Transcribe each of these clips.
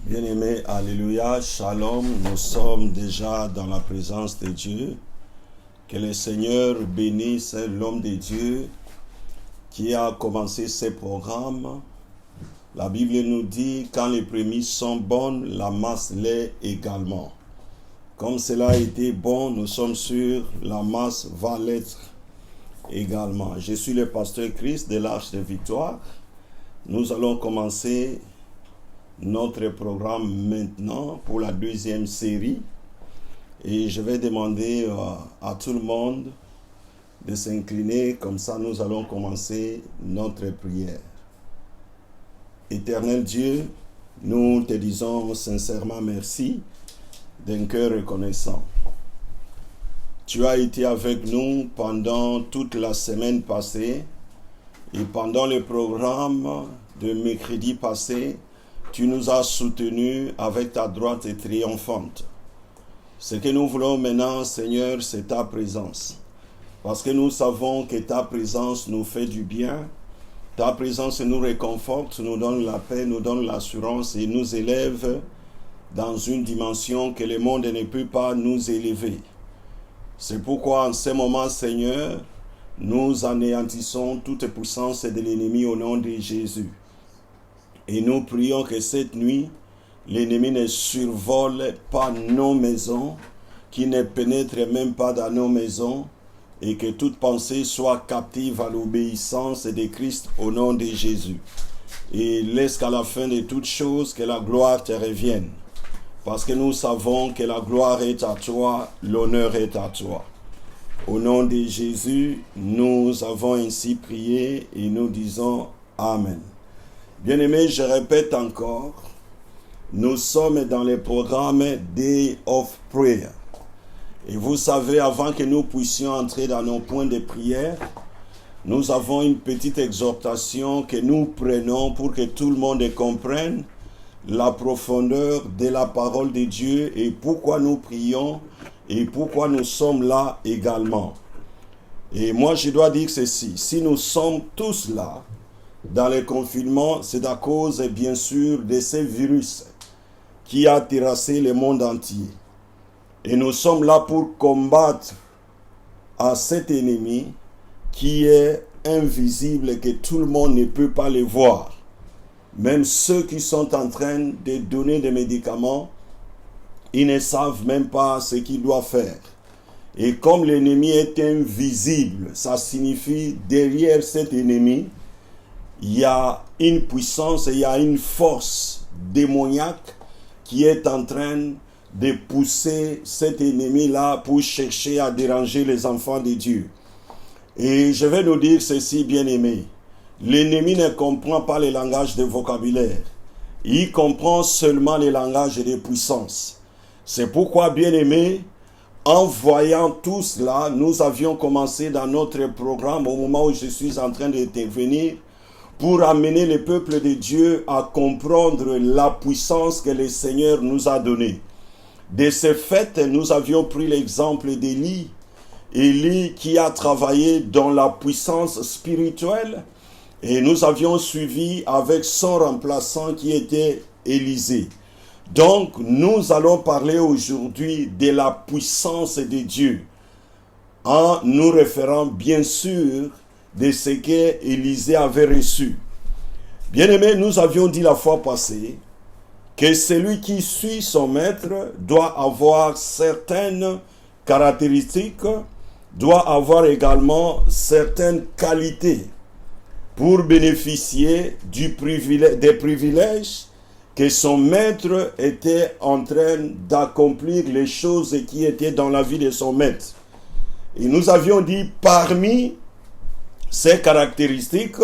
Bien-aimés, alléluia, shalom, nous sommes déjà dans la présence de Dieu. Que le Seigneur bénisse l'homme de Dieu qui a commencé ce programme. La Bible nous dit, quand les prémices sont bonnes, la masse l'est également. Comme cela a été bon, nous sommes sûrs, la masse va l'être également. Je suis le pasteur Christ de l'Arche de Victoire. Nous allons commencer notre programme maintenant pour la deuxième série. Et je vais demander à tout le monde de s'incliner, comme ça nous allons commencer notre prière. Éternel Dieu, nous te disons sincèrement merci d'un cœur reconnaissant. Tu as été avec nous pendant toute la semaine passée et pendant le programme de mercredi passé, tu nous as soutenus avec ta droite triomphante. Ce que nous voulons maintenant, Seigneur, c'est ta présence. Parce que nous savons que ta présence nous fait du bien. Ta présence nous réconforte, nous donne la paix, nous donne l'assurance et nous élève dans une dimension que le monde ne peut pas nous élever. C'est pourquoi en ce moment, Seigneur, nous anéantissons toute puissance de l'ennemi au nom de Jésus. Et nous prions que cette nuit, l'ennemi ne survole pas nos maisons, qu'il ne pénètre même pas dans nos maisons, et que toute pensée soit captive à l'obéissance de Christ au nom de Jésus. Et laisse qu'à la fin de toutes choses, que la gloire te revienne. Parce que nous savons que la gloire est à toi, l'honneur est à toi. Au nom de Jésus, nous avons ainsi prié et nous disons Amen. Bien-aimés, je répète encore, nous sommes dans le programme Day of Prayer. Et vous savez, avant que nous puissions entrer dans nos points de prière, nous avons une petite exhortation que nous prenons pour que tout le monde comprenne la profondeur de la parole de Dieu et pourquoi nous prions et pourquoi nous sommes là également. Et moi, je dois dire ceci, si nous sommes tous là, dans le confinement, c'est à cause, bien sûr, de ce virus qui a terrassé le monde entier. Et nous sommes là pour combattre à cet ennemi qui est invisible, que tout le monde ne peut pas le voir. Même ceux qui sont en train de donner des médicaments, ils ne savent même pas ce qu'ils doivent faire. Et comme l'ennemi est invisible, ça signifie derrière cet ennemi, il y a une puissance, il y a une force démoniaque qui est en train de pousser cet ennemi-là pour chercher à déranger les enfants de Dieu. Et je vais nous dire ceci, bien-aimés. L'ennemi ne comprend pas le langage de vocabulaire. Il comprend seulement le langage de puissance. C'est pourquoi, bien-aimés, en voyant tout cela, nous avions commencé dans notre programme au moment où je suis en train d'intervenir pour amener le peuple de Dieu à comprendre la puissance que le Seigneur nous a donnée. De ce fait, nous avions pris l'exemple d'Élie. Élie qui a travaillé dans la puissance spirituelle et nous avions suivi avec son remplaçant qui était Élisée. Donc, nous allons parler aujourd'hui de la puissance de Dieu en nous référant bien sûr de ce que Élisée avait reçu. Bien-aimés, nous avions dit la fois passée que celui qui suit son maître doit avoir certaines caractéristiques, doit avoir également certaines qualités pour bénéficier des privilèges que son maître était en train d'accomplir, les choses qui étaient dans la vie de son maître. Et nous avions dit, parmi ces caractéristiques,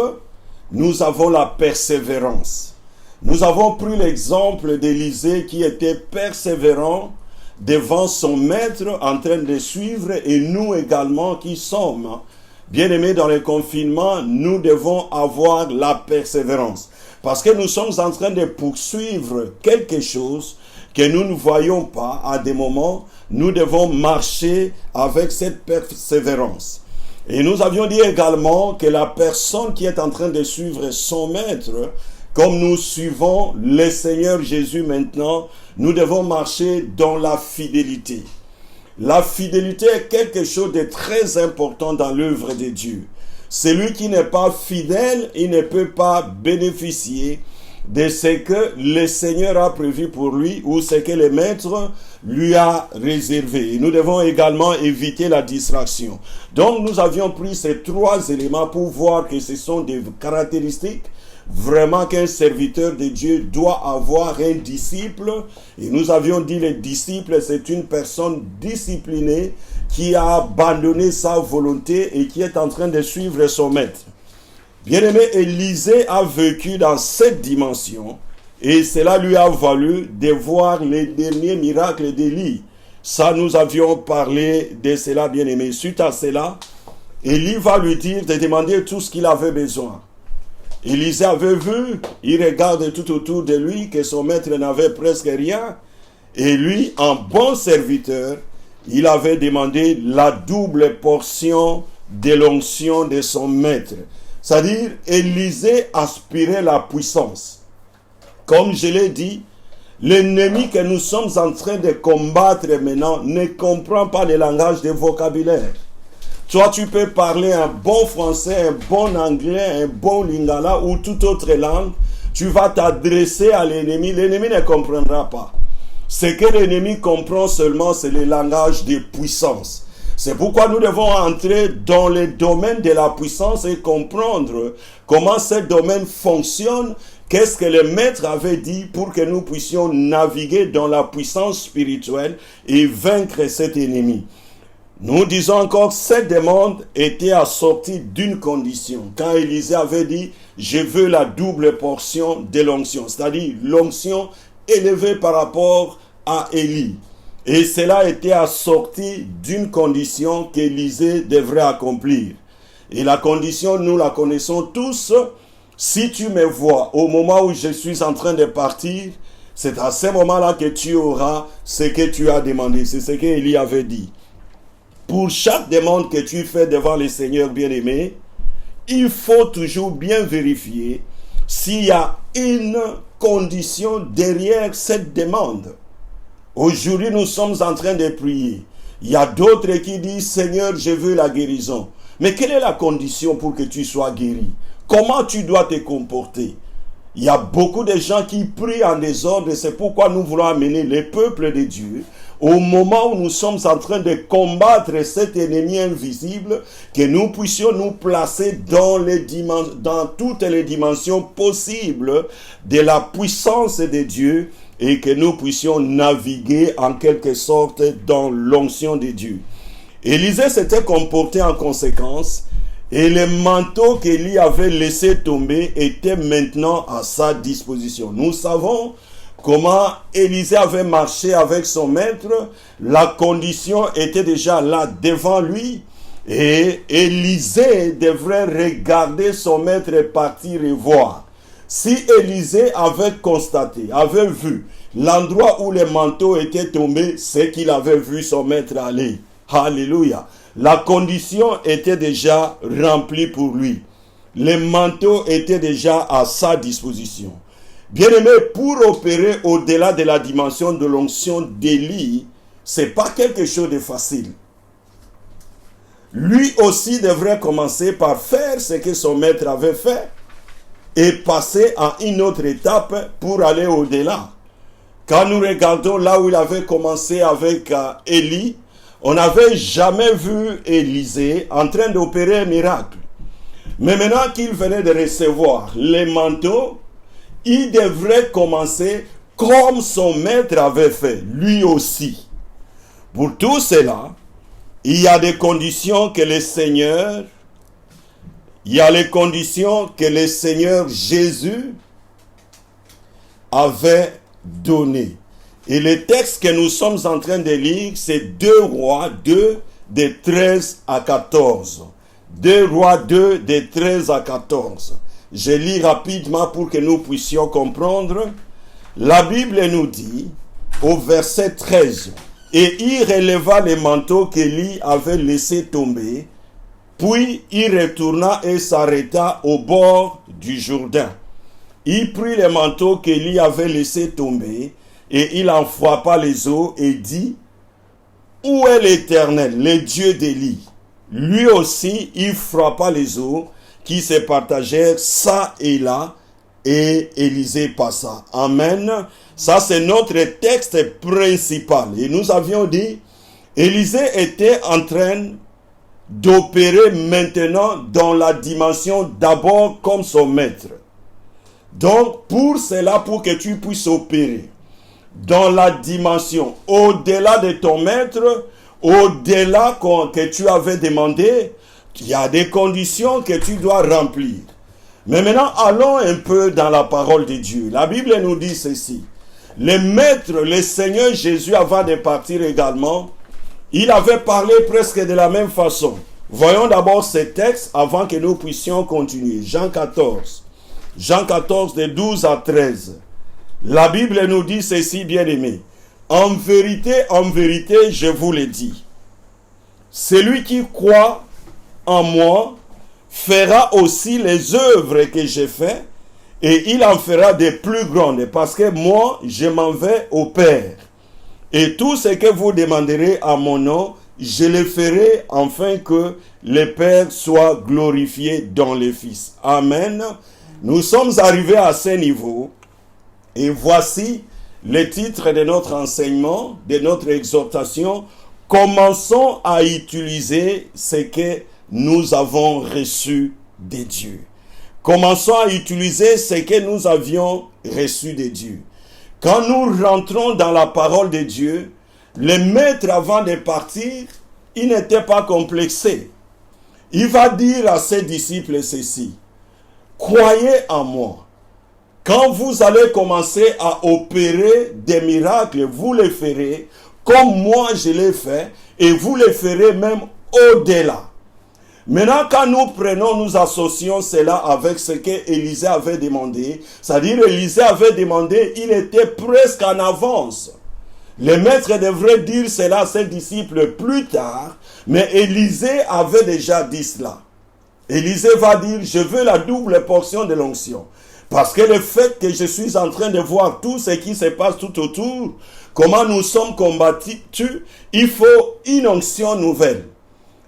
nous avons la persévérance. Nous avons pris l'exemple d'Élisée qui était persévérant devant son maître en train de suivre, et nous également qui sommes bien-aimés dans le confinement, nous devons avoir la persévérance. Parce que nous sommes en train de poursuivre quelque chose que nous ne voyons pas à des moments, nous devons marcher avec cette persévérance. Et nous avions dit également que la personne qui est en train de suivre son maître comme nous suivons le Seigneur Jésus maintenant, nous devons marcher dans la fidélité. La fidélité est quelque chose de très important dans l'œuvre de Dieu. Celui qui n'est pas fidèle, il ne peut pas bénéficier de ce que le Seigneur a prévu pour lui ou ce que le Maître lui a réservé. Et nous devons également éviter la distraction. Donc nous avions pris ces 3 éléments pour voir que ce sont des caractéristiques vraiment qu'un serviteur de Dieu doit avoir, un disciple. Et nous avions dit le disciple, c'est une personne disciplinée qui a abandonné sa volonté et qui est en train de suivre son maître. Bien-aimé, Élisée a vécu dans cette dimension et cela lui a valu de voir les derniers miracles d'Élie. Ça, nous avions parlé de cela, bien-aimé. Suite à cela, Élie va lui dire de demander tout ce qu'il avait besoin. Élisée avait vu, il regarde tout autour de lui que son maître n'avait presque rien. Et lui, en bon serviteur, il avait demandé la double portion de l'onction de son maître. C'est-à-dire, Élisée aspirait la puissance. Comme je l'ai dit, l'ennemi que nous sommes en train de combattre maintenant ne comprend pas le langage de vocabulaire. Toi, tu peux parler un bon français, un bon anglais, un bon lingala ou toute autre langue. Tu vas t'adresser à l'ennemi. L'ennemi ne comprendra pas. Ce que l'ennemi comprend seulement, c'est le langage de puissance. C'est pourquoi nous devons entrer dans le domaine de la puissance et comprendre comment ce domaine fonctionne, qu'est-ce que le Maître avait dit pour que nous puissions naviguer dans la puissance spirituelle et vaincre cet ennemi. Nous disons encore, cette demande était assortie d'une condition. Quand Élisée avait dit, je veux la double portion de l'onction, c'est-à-dire l'onction élevée par rapport à Élie. Et cela était assorti d'une condition qu'Élisée devrait accomplir. Et la condition, nous la connaissons tous. Si tu me vois au moment où je suis en train de partir, c'est à ce moment-là que tu auras ce que tu as demandé. C'est ce qu'Élie avait dit. Pour chaque demande que tu fais devant le Seigneur bien-aimé, il faut toujours bien vérifier s'il y a une condition derrière cette demande. Aujourd'hui, nous sommes en train de prier. Il y a d'autres qui disent, Seigneur, je veux la guérison. Mais quelle est la condition pour que tu sois guéri? Comment tu dois te comporter? Il y a beaucoup de gens qui prient en désordre. C'est pourquoi nous voulons amener le peuple de Dieu au moment où nous sommes en train de combattre cet ennemi invisible, que nous puissions nous placer dans toutes les dimensions possibles de la puissance de Dieu et que nous puissions naviguer en quelque sorte dans l'onction de Dieu. Élisée s'était comporté en conséquence et le manteau qu'Élie avait laissé tomber était maintenant à sa disposition. Nous savons comment Élisée avait marché avec son maître. La condition était déjà là devant lui et Élisée devrait regarder son maître partir et voir. Si Élisée avait constaté, avait vu l'endroit où le manteau était tombé, c'est qu'il avait vu son maître aller. Alléluia. La condition était déjà remplie pour lui. Le manteau était déjà à sa disposition. Bien-aimé, pour opérer au-delà de la dimension de l'onction d'Élie, ce n'est pas quelque chose de facile. Lui aussi devrait commencer par faire ce que son maître avait fait et passer à une autre étape pour aller au-delà. Quand nous regardons là où il avait commencé avec Élie, on n'avait jamais vu Élisée en train d'opérer un miracle. Mais maintenant qu'il venait de recevoir les manteaux, il devrait commencer comme son maître avait fait, lui aussi. Pour tout cela, il y a des conditions que le Seigneur, Jésus avait données. Et le texte que nous sommes en train de lire, c'est 2 Rois 2, de 13 à 14. 2 Rois 2, de 13 à 14. Je lis rapidement pour que nous puissions comprendre. La Bible nous dit, au verset 13, « Et il releva les manteaux qu'Élie avait laissés tomber, puis il retourna et s'arrêta au bord du Jourdain. il prit les manteaux qu'Élie avait laissés tomber et il en frappa les eaux et dit, où est l'Éternel, le Dieu d'Élie? Lui aussi, il frappa les eaux qui se partagèrent ça et là, et Élisée passa. Amen. Ça, c'est notre texte principal. Et nous avions dit, Élisée était en train d'opérer maintenant dans la dimension d'abord comme son maître. Donc, pour cela, pour que tu puisses opérer dans la dimension au-delà de ton maître, au-delà que tu avais demandé, il y a des conditions que tu dois remplir. Mais maintenant, allons un peu dans la parole de Dieu. La Bible nous dit ceci. Le maître, le Seigneur Jésus, avant de partir également, il avait parlé presque de la même façon. Voyons d'abord ce texte avant que nous puissions continuer. Jean 14. Jean 14, de 12 à 13. La Bible nous dit ceci, bien-aimés. En vérité, je vous le dis. Celui qui croit en moi fera aussi les œuvres que j'ai faites et il en fera des plus grandes parce que moi, je m'en vais au Père. Et tout ce que vous demanderez à mon nom, je le ferai afin que le Père soit glorifié dans le Fils. Amen. Nous sommes arrivés à ce niveau et voici le titre de notre enseignement, de notre exhortation. Commençons à utiliser ce que nous avons reçu de Dieu. Commençons à utiliser ce que nous avions reçu de Dieu. Quand nous rentrons dans la parole de Dieu, le maître avant de partir, il n'était pas complexé. Il va dire à ses disciples ceci. Croyez en moi. Quand vous allez commencer à opérer des miracles, vous les ferez comme moi je l'ai fait et vous les ferez même au-delà. Maintenant, quand nous prenons, nous associons cela avec ce que Élisée avait demandé. C'est-à-dire, Élisée avait demandé, il était presque en avance. Le maître devrait dire cela à ses disciples plus tard, mais Élisée avait déjà dit cela. Élisée va dire, je veux la double portion de l'onction. Parce que le fait que je suis en train de voir tout ce qui se passe tout autour, comment nous sommes combattus, il faut une onction nouvelle.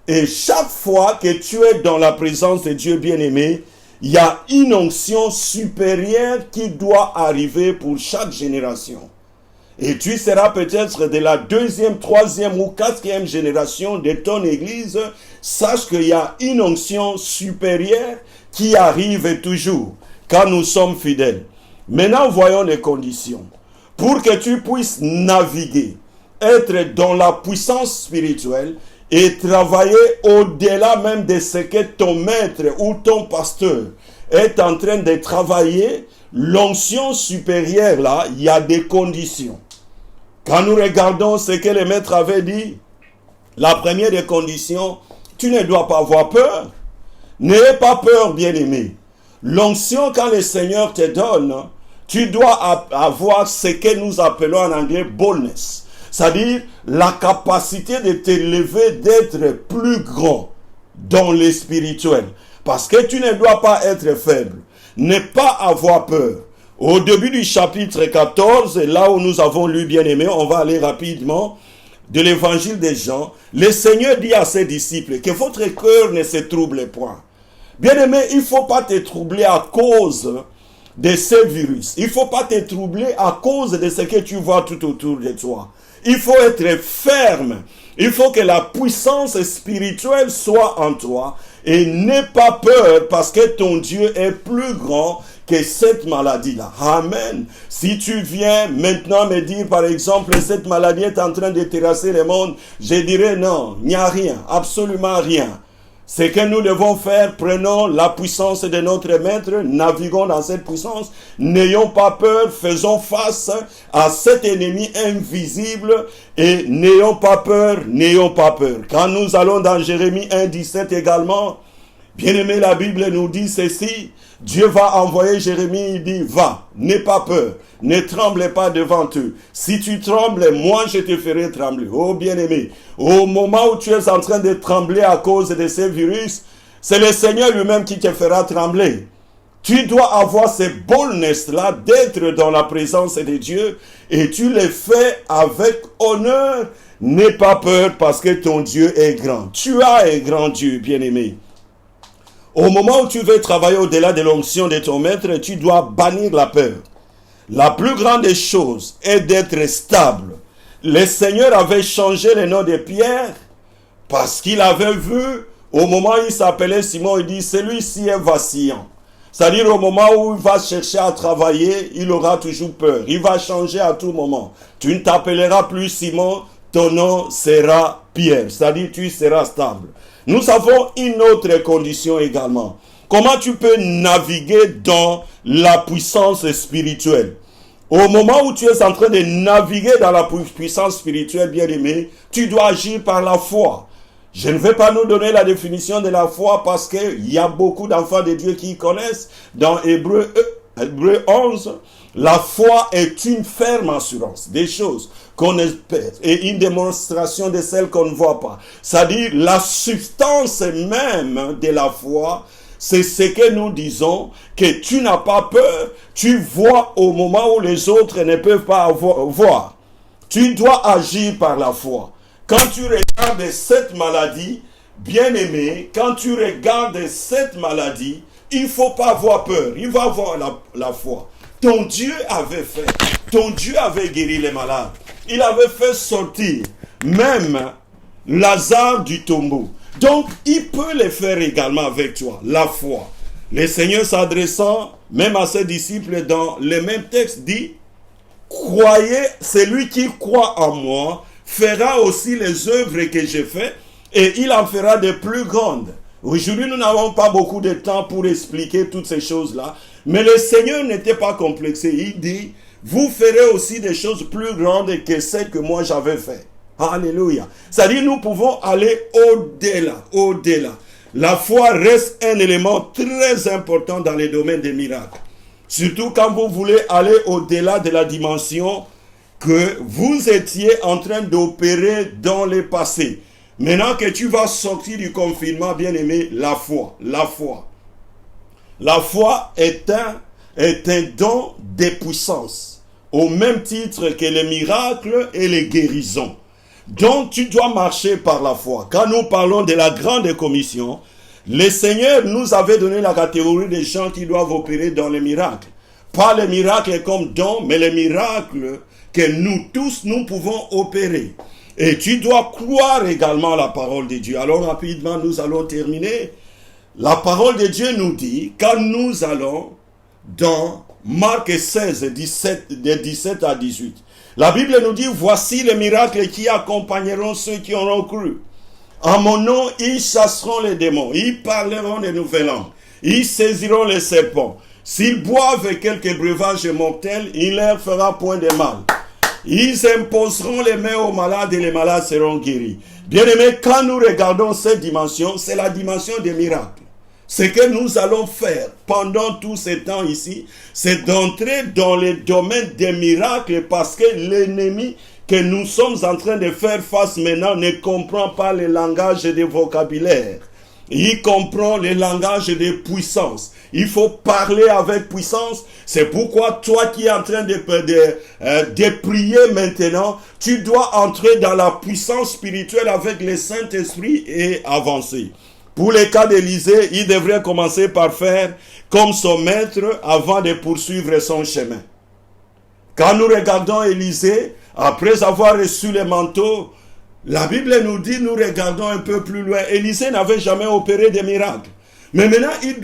Et chaque fois que tu es dans la présence de Dieu bien-aimé, il y a une onction supérieure qui doit arriver pour chaque génération. Et tu seras peut-être de la 2e, 3e ou 4e génération de ton église. Sache qu'il y a une onction supérieure qui arrive toujours quand nous sommes fidèles. Maintenant, voyons les conditions. Pour que tu puisses naviguer, être dans la puissance spirituelle, et travailler au-delà même de ce que ton maître ou ton pasteur est en train de travailler, l'onction supérieure là, il y a des conditions. Quand nous regardons ce que le maître avait dit, la première des conditions, tu ne dois pas avoir peur. N'ayez pas peur, bien-aimé. L'onction, quand le Seigneur te donne, tu dois avoir ce que nous appelons en anglais boldness. C'est-à-dire la capacité de t'élever, d'être plus grand dans le spirituel. Parce que tu ne dois pas être faible. Ne pas avoir peur. Au début du chapitre 14, là où nous avons lu bien-aimé, on va aller rapidement, de l'évangile de Jean, le Seigneur dit à ses disciples que votre cœur ne se trouble point. Bien-aimé, il ne faut pas te troubler à cause de ces virus. Il ne faut pas te troubler à cause de ce que tu vois tout autour de toi. Il faut être ferme. Il faut que la puissance spirituelle soit en toi. Et n'aie pas peur parce que ton Dieu est plus grand que cette maladie-là. Amen. Si tu viens maintenant me dire, par exemple, cette maladie est en train de terrasser le monde, je dirais non, il n'y a rien, absolument rien. Ce que nous devons faire, prenons la puissance de notre maître, naviguons dans cette puissance, n'ayons pas peur, faisons face à cet ennemi invisible et n'ayons pas peur, n'ayons pas peur. Quand nous allons dans Jérémie 1,17 également, bien aimé, la Bible nous dit ceci, Dieu va envoyer Jérémie, il dit, va, n'aie pas peur, ne tremble pas devant eux. Si tu trembles, moi je te ferai trembler. Oh bien-aimé, au moment où tu es en train de trembler à cause de ces virus, c'est le Seigneur lui-même qui te fera trembler. Tu dois avoir ces boldness-là d'être dans la présence de Dieu et tu les fais avec honneur. N'aie pas peur parce que ton Dieu est grand. Tu as un grand Dieu, bien-aimé. Au moment où tu veux travailler au-delà de l'onction de ton maître, tu dois bannir la peur. La plus grande des choses est d'être stable. Le Seigneur avait changé le nom de Pierre parce qu'il avait vu, au moment où il s'appelait Simon, il dit, celui-ci est vacillant. C'est-à-dire au moment où il va chercher à travailler, il aura toujours peur. Il va changer à tout moment. Tu ne t'appelleras plus Simon, ton nom sera Pierre. C'est-à-dire tu seras stable. Nous avons une autre condition également. Comment tu peux naviguer dans la puissance spirituelle? Au moment où tu es en train de naviguer dans la puissance spirituelle, bien-aimé, tu dois agir par la foi. Je ne vais pas nous donner la définition de la foi parce qu'il y a beaucoup d'enfants de Dieu qui y connaissent. Dans Hébreu 11, la foi est une ferme assurance des choses qu'on espère et une démonstration de celles qu'on ne voit pas. C'est-à-dire la substance même de la foi, c'est ce que nous disons, que tu n'as pas peur, tu vois au moment où les autres ne peuvent pas voir. Tu dois agir par la foi. Quand tu regardes cette maladie, bien-aimé, quand tu regardes cette maladie, il ne faut pas avoir peur, il va avoir la foi. Ton Dieu avait fait, ton Dieu avait guéri les malades. Il avait fait sortir même Lazare du tombeau. Donc, il peut le faire également avec toi, la foi. Le Seigneur s'adressant même à ses disciples dans le même texte dit, croyez, celui qui croit en moi, fera aussi les œuvres que j'ai faites et il en fera de plus grandes. Aujourd'hui, nous n'avons pas beaucoup de temps pour expliquer toutes ces choses-là, mais le Seigneur n'était pas complexé. Il dit, vous ferez aussi des choses plus grandes que celles que moi j'avais fait. Alléluia. C'est-à-dire, nous pouvons aller au-delà, au-delà. La foi reste un élément très important dans les domaines des miracles. Surtout quand vous voulez aller au-delà de la dimension que vous étiez en train d'opérer dans le passé. Maintenant que tu vas sortir du confinement, bien-aimé, la foi, la foi. La foi est un don de puissance, au même titre que les miracles et les guérisons. Donc tu dois marcher par la foi. Quand nous parlons de la grande commission, le Seigneur nous avait donné la catégorie des gens qui doivent opérer dans les miracles. Pas les miracles comme don, mais les miracles que nous tous, nous pouvons opérer. Et tu dois croire également à la parole de Dieu. Alors rapidement, nous allons terminer. La parole de Dieu nous dit, quand nous allons dans Marc 16, de 17 à 18, la Bible nous dit, voici les miracles qui accompagneront ceux qui auront cru. En mon nom, ils chasseront les démons, ils parleront de nouvelles langues, ils saisiront les serpents. S'ils boivent quelques breuvages mortels, il ne leur fera point de mal. Ils imposeront les mains aux malades et les malades seront guéris. Bien-aimés, quand nous regardons cette dimension, c'est la dimension des miracles. Ce que nous allons faire pendant tout ce temps ici, c'est d'entrer dans le domaine des miracles parce que l'ennemi que nous sommes en train de faire face maintenant ne comprend pas le langage des vocabulaires. Il comprend le langage de puissance. Il faut parler avec puissance. C'est pourquoi toi qui es en train de prier maintenant, tu dois entrer dans la puissance spirituelle avec le Saint-Esprit et avancer. Pour le cas d'Élisée, il devrait commencer par faire comme son maître avant de poursuivre son chemin. Quand nous regardons Élisée, après avoir reçu le manteau, la Bible nous dit, nous regardons un peu plus loin, Élisée n'avait jamais opéré de miracles. Mais maintenant, il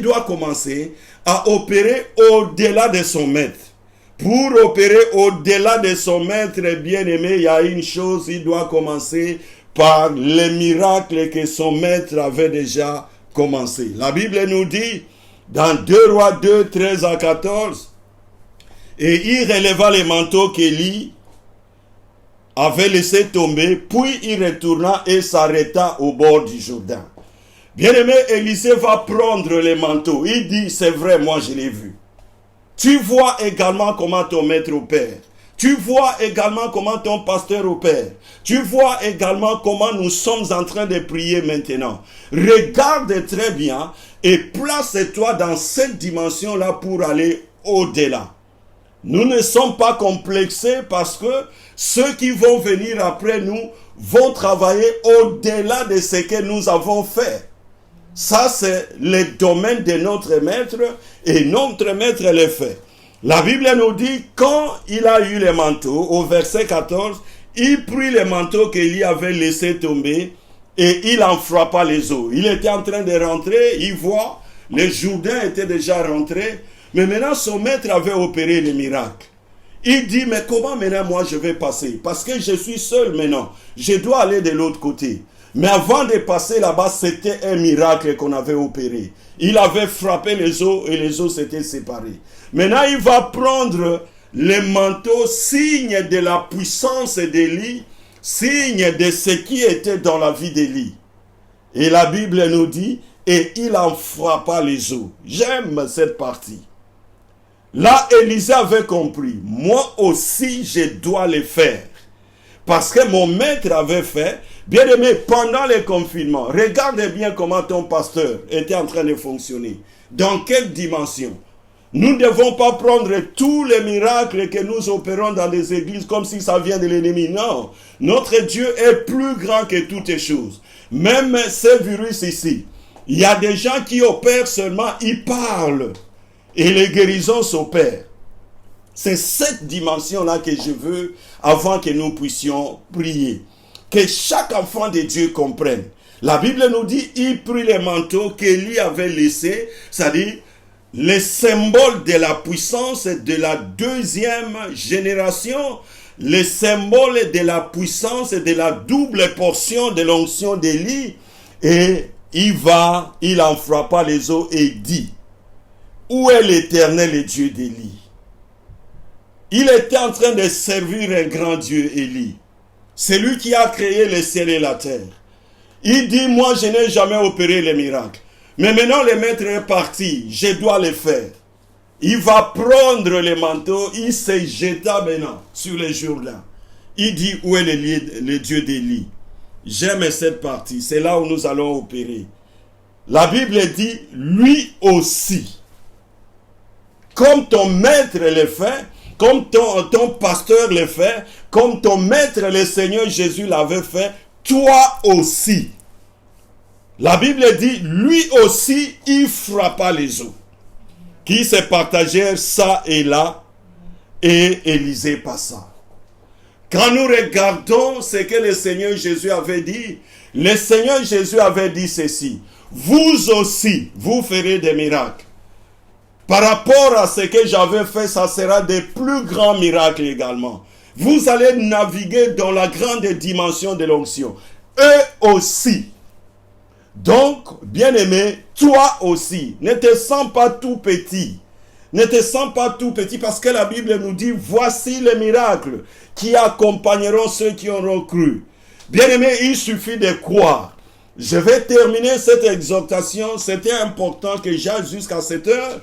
doit commencer à opérer au-delà de son maître. Pour opérer au-delà de son maître bien-aimé, il y a une chose, il doit commencer par les miracles que son maître avait déjà commencé. La Bible nous dit, dans 2 Rois 2, 13 à 14, et il releva les manteaux qu'Élie avait laissé tomber, puis il retourna et s'arrêta au bord du Jourdain. Bien-aimé, Élisée va prendre les manteaux. Il dit, c'est vrai, moi je l'ai vu. Tu vois également comment ton maître opère. Tu vois également comment ton pasteur opère. Tu vois également comment nous sommes en train de prier maintenant. Regarde très bien et place-toi dans cette dimension-là pour aller au-delà. Nous ne sommes pas complexés parce que ceux qui vont venir après nous vont travailler au-delà de ce que nous avons fait. Ça, c'est le domaine de notre maître et notre maître le fait. La Bible nous dit, quand il a eu les manteaux, au verset 14, il prit les manteaux qu'il y avait laissé tomber et il en frappa les eaux. Il était en train de rentrer, il voit, les Jourdains étaient déjà rentrés, mais maintenant son maître avait opéré le miracle. Il dit, mais comment maintenant moi je vais passer? Parce que je suis seul maintenant, je dois aller de l'autre côté. Mais avant de passer là-bas, c'était un miracle qu'on avait opéré. Il avait frappé les eaux et les eaux s'étaient séparées. Maintenant, il va prendre le manteau, signe de la puissance d'Élie, signe de ce qui était dans la vie d'Élie. Et la Bible nous dit, et il en frappa les eaux. J'aime cette partie. Là, Élisée avait compris, moi aussi je dois le faire. Parce que mon maître avait fait. Bien aimé, pendant le confinement, regarde bien comment ton pasteur était en train de fonctionner. Dans quelle dimension? Nous ne devons pas prendre tous les miracles que nous opérons dans les églises comme si ça vient de l'ennemi. Non, notre Dieu est plus grand que toutes les choses. Même ce virus ici, il y a des gens qui opèrent seulement, ils parlent. Et les guérisons s'opèrent. C'est cette dimension-là que je veux avant que nous puissions prier. Que chaque enfant de Dieu comprenne. La Bible nous dit, il prit les manteaux qu'Élie avait laissés, c'est-à-dire les symboles de la puissance de la deuxième génération, les symboles de la puissance de la double portion de l'onction d'Élie, et il en frappa les eaux et dit, où est l'Éternel Dieu d'Élie? Il était en train de servir un grand Dieu, Élie. C'est lui qui a créé le ciel et la terre. Il dit, moi je n'ai jamais opéré les miracles. Mais maintenant le maître est parti, je dois le faire. Il va prendre les manteaux, il se jeta maintenant sur les Jourdains. Il dit, où est le Dieu d'Élie? J'aime cette partie, c'est là où nous allons opérer. La Bible dit, lui aussi. Comme ton maître le fait, comme ton pasteur le fait, comme ton maître le Seigneur Jésus l'avait fait, toi aussi. La Bible dit, lui aussi, il frappa les eaux, qui se partagèrent ça et là, et Élisée passa. Quand nous regardons ce que le Seigneur Jésus avait dit, le Seigneur Jésus avait dit ceci, vous aussi, vous ferez des miracles. Par rapport à ce que j'avais fait, ça sera des plus grands miracles également. Vous allez naviguer dans la grande dimension de l'onction. Eux aussi. Donc, bien-aimé, toi aussi, ne te sens pas tout petit. Ne te sens pas tout petit parce que la Bible nous dit, voici les miracles qui accompagneront ceux qui auront cru. Bien-aimé, il suffit de croire. Je vais terminer cette exhortation. C'était important que j'aille jusqu'à cette heure.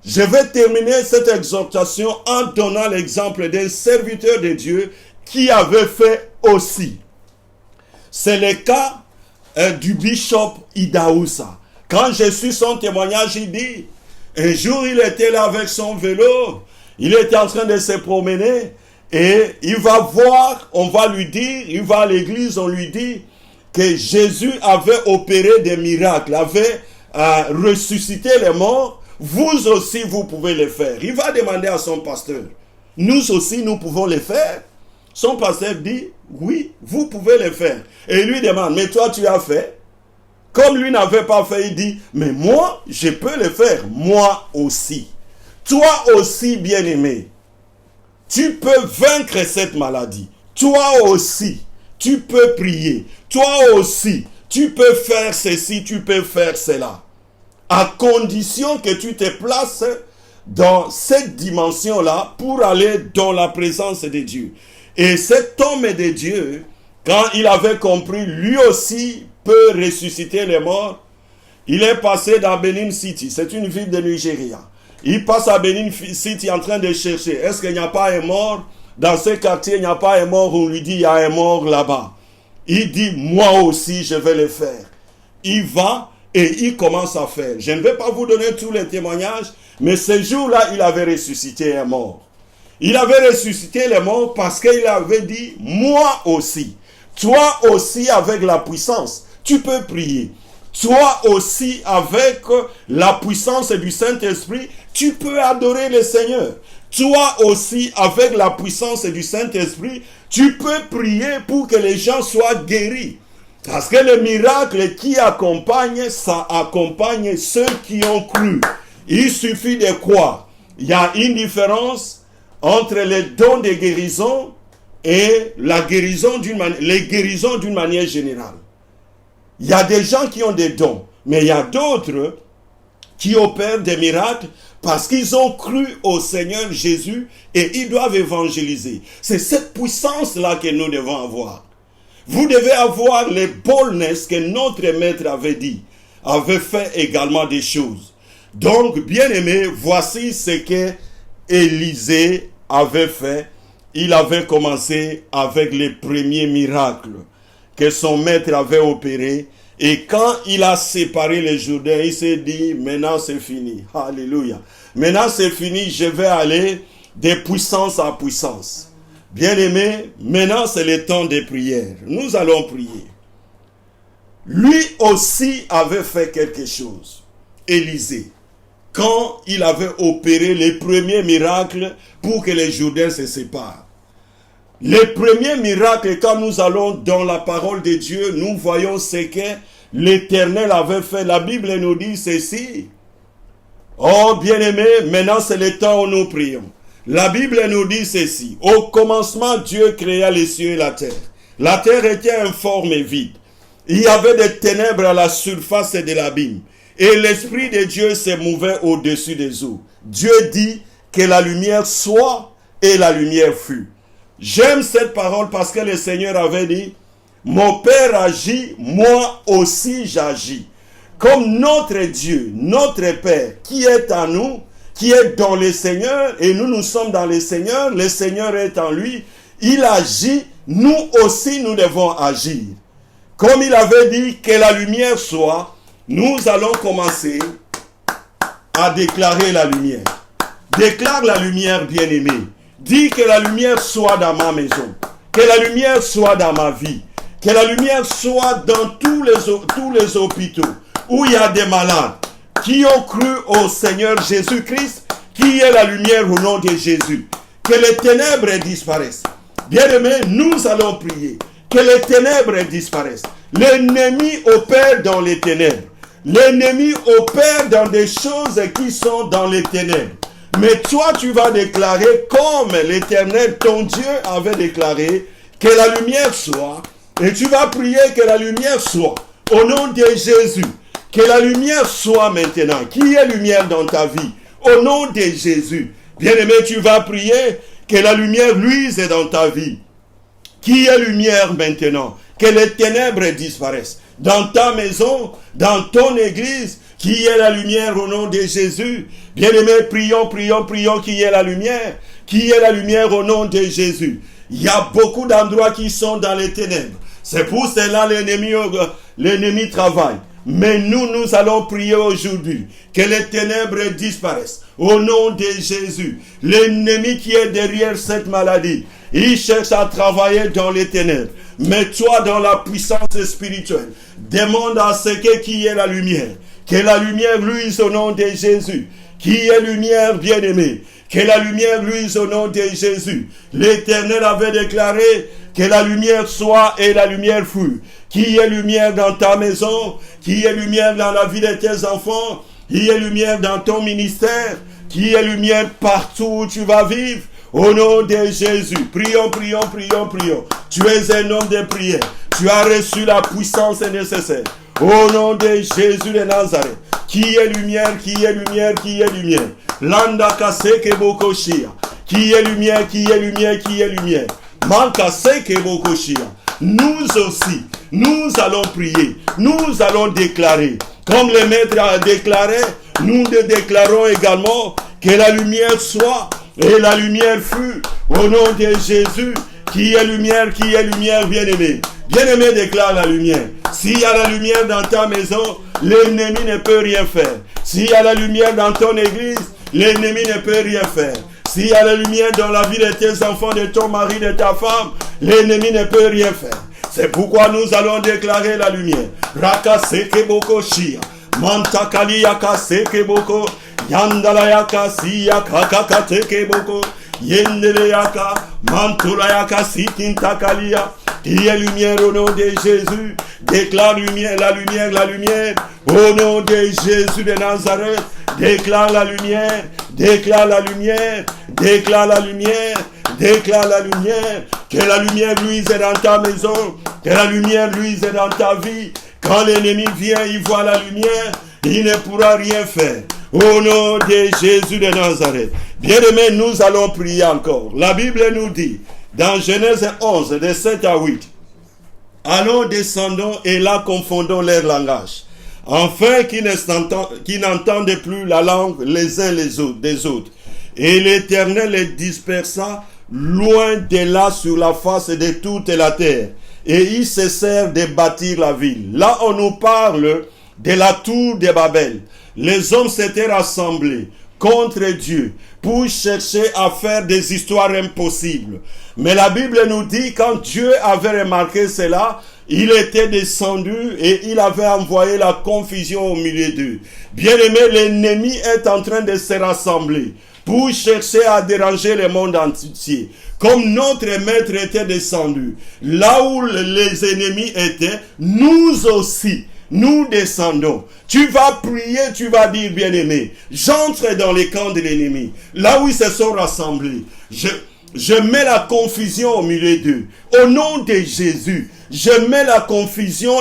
Je vais terminer cette exhortation en donnant l'exemple d'un serviteur de Dieu qui avait fait aussi. C'est le cas du bishop Idaoussa. Quand je suis son témoignage, il dit, un jour il était là avec son vélo, il était en train de se promener et il va voir, on va lui dire, il va à l'église, on lui dit que Jésus avait opéré des miracles, avait ressuscité les morts. Vous aussi, vous pouvez le faire. Il va demander à son pasteur. Nous aussi, nous pouvons le faire. Son pasteur dit, oui, vous pouvez le faire. Et il lui demande, mais toi, tu as fait? Comme lui n'avait pas fait, il dit, mais moi, je peux le faire. Moi aussi. Toi aussi, bien-aimé, tu peux vaincre cette maladie. Toi aussi, tu peux prier. Toi aussi, tu peux faire ceci, tu peux faire cela. À condition que tu te places dans cette dimension-là pour aller dans la présence de Dieu. Et cet homme de Dieu, quand il avait compris, lui aussi peut ressusciter les morts, il est passé dans Benin City, c'est une ville de Nigeria. Il passe à Benin City en train de chercher. Est-ce qu'il n'y a pas un mort? Dans ce quartier, il n'y a pas un mort. On lui dit, il y a un mort là-bas. Il dit, moi aussi, je vais le faire. Il va et il commence à faire. Je ne vais pas vous donner tous les témoignages, mais ce jour-là, il avait ressuscité un mort. Il avait ressuscité les morts parce qu'il avait dit, moi aussi, toi aussi avec la puissance, tu peux prier. Toi aussi avec la puissance du Saint-Esprit, tu peux adorer le Seigneur. Toi aussi avec la puissance du Saint-Esprit, tu peux prier pour que les gens soient guéris. Parce que le miracle qui accompagne, ça accompagne ceux qui ont cru. Il suffit de croire. Il y a une différence entre les dons de guérison et les guérisons d'une manière générale. Il y a des gens qui ont des dons, mais il y a d'autres qui opèrent des miracles parce qu'ils ont cru au Seigneur Jésus et ils doivent évangéliser. C'est cette puissance-là que nous devons avoir. Vous devez avoir les boldness que notre maître avait dit, avait fait également des choses. Donc, bien-aimés, voici ce que Élisée avait fait. Il avait commencé avec les premiers miracles que son maître avait opéré. Et quand il a séparé les Jourdains, il s'est dit, maintenant c'est fini. Alléluia. Maintenant c'est fini, je vais aller de puissance à puissance. Bien-aimés, maintenant c'est le temps des prières. Nous allons prier. Lui aussi avait fait quelque chose. Élisée. Quand il avait opéré les premiers miracles pour que les Jourdains se séparent. Les premiers miracles, quand nous allons dans la parole de Dieu, nous voyons ce que l'Éternel avait fait. La Bible nous dit ceci. Oh bien-aimés, maintenant c'est le temps où nous prions. La Bible nous dit ceci. Au commencement, Dieu créa les cieux et la terre. La terre était informe et vide. Il y avait des ténèbres à la surface de l'abîme. Et l'Esprit de Dieu se mouvait au-dessus des eaux. Dieu dit que la lumière soit et la lumière fut. J'aime cette parole parce que le Seigneur avait dit, mon Père agit, moi aussi j'agis. Comme notre Dieu, notre Père, qui est en nous, qui est dans le Seigneur, et nous sommes dans le Seigneur est en lui, il agit, nous aussi nous devons agir. Comme il avait dit que la lumière soit, nous allons commencer à déclarer la lumière. Déclare la lumière, bien-aimé. Dis que la lumière soit dans ma maison, que la lumière soit dans ma vie, que la lumière soit dans tous les hôpitaux où il y a des malades qui ont cru au Seigneur Jésus-Christ, qui est la lumière au nom de Jésus. Que les ténèbres disparaissent. Bien-aimés, nous allons prier. Que les ténèbres disparaissent. L'ennemi opère dans les ténèbres. L'ennemi opère dans des choses qui sont dans les ténèbres. Mais toi, tu vas déclarer comme l'Éternel, ton Dieu, avait déclaré, que la lumière soit. Et tu vas prier que la lumière soit. Au nom de Jésus. Que la lumière soit maintenant. Qui est lumière dans ta vie? Au nom de Jésus. Bien-aimé, tu vas prier que la lumière luise dans ta vie. Qui est lumière maintenant? Que les ténèbres disparaissent. Dans ta maison, dans ton église, qui est la lumière au nom de Jésus. Bien-aimés, prions, qui est la lumière. Qui est la lumière au nom de Jésus. Il y a beaucoup d'endroits qui sont dans les ténèbres. C'est pour cela l'ennemi travaille. Mais nous allons prier aujourd'hui que les ténèbres disparaissent. Au nom de Jésus. L'ennemi qui est derrière cette maladie, il cherche à travailler dans les ténèbres. Mais toi, dans la puissance spirituelle, demande à ce qui est la lumière. Que la lumière luise au nom de Jésus. Qui est lumière, bien-aimée. Que la lumière luise au nom de Jésus. L'Éternel avait déclaré que la lumière soit et la lumière fut. Qui est lumière dans ta maison, qui est lumière dans la vie de tes enfants, qui est lumière dans ton ministère, qui est lumière partout où tu vas vivre. Au nom de Jésus, prions. Tu es un homme de prière. Tu as reçu la puissance nécessaire. Au nom de Jésus de Nazareth, qui est lumière. Landa kaseke bokoshia. Qui est lumière. Manka seke bokoshia. Nous aussi, nous allons prier. Nous allons déclarer. Comme le maître a déclaré, nous déclarons également que la lumière soit, et la lumière fut, au nom de Jésus, qui est lumière, bien-aimé. Bien-aimé, déclare la lumière. S'il y a la lumière dans ta maison, l'ennemi ne peut rien faire. S'il y a la lumière dans ton église, l'ennemi ne peut rien faire. S'il y a la lumière dans la vie de tes enfants, de ton mari, de ta femme, l'ennemi ne peut rien faire. C'est pourquoi nous allons déclarer la lumière. Rakaseke boko shia. Mantakali yakaseke boko. Yandala yakasi yakakakateke boko. Yendele yaka. Mantula yakasi tintakalia. Il y a lumière au nom de Jésus. Déclare lumière, la lumière, la lumière. Au nom de Jésus de Nazareth. Déclare la lumière. Déclare la lumière. Déclare la lumière. Déclare la lumière. Que la lumière luise dans ta maison. Que la lumière luise dans ta vie. Quand l'ennemi vient, il voit la lumière. Il ne pourra rien faire. Au nom de Jésus de Nazareth. Bien-aimés, nous allons prier encore. La Bible nous dit, dans Genèse 11, de 7 à 8, allons, descendons et là confondons leur langage, afin qu'ils n'entendent plus la langue les uns des autres. Et l'Éternel les dispersa loin de là sur la face de toute la terre. Et ils cessèrent de bâtir la ville. Là, on nous parle de la tour de Babel. Les hommes s'étaient rassemblés contre Dieu pour chercher à faire des histoires impossibles. Mais la Bible nous dit, quand Dieu avait remarqué cela, il était descendu et il avait envoyé la confusion au milieu d'eux. Bien-aimé, l'ennemi est en train de se rassembler pour chercher à déranger le monde entier. Comme notre maître était descendu, là où les ennemis étaient, nous aussi, nous descendons. Tu vas prier, tu vas dire, bien-aimé, j'entre dans les camps de l'ennemi, là où ils se sont rassemblés. Je mets la confusion au milieu d'eux. Au nom de Jésus, je mets la confusion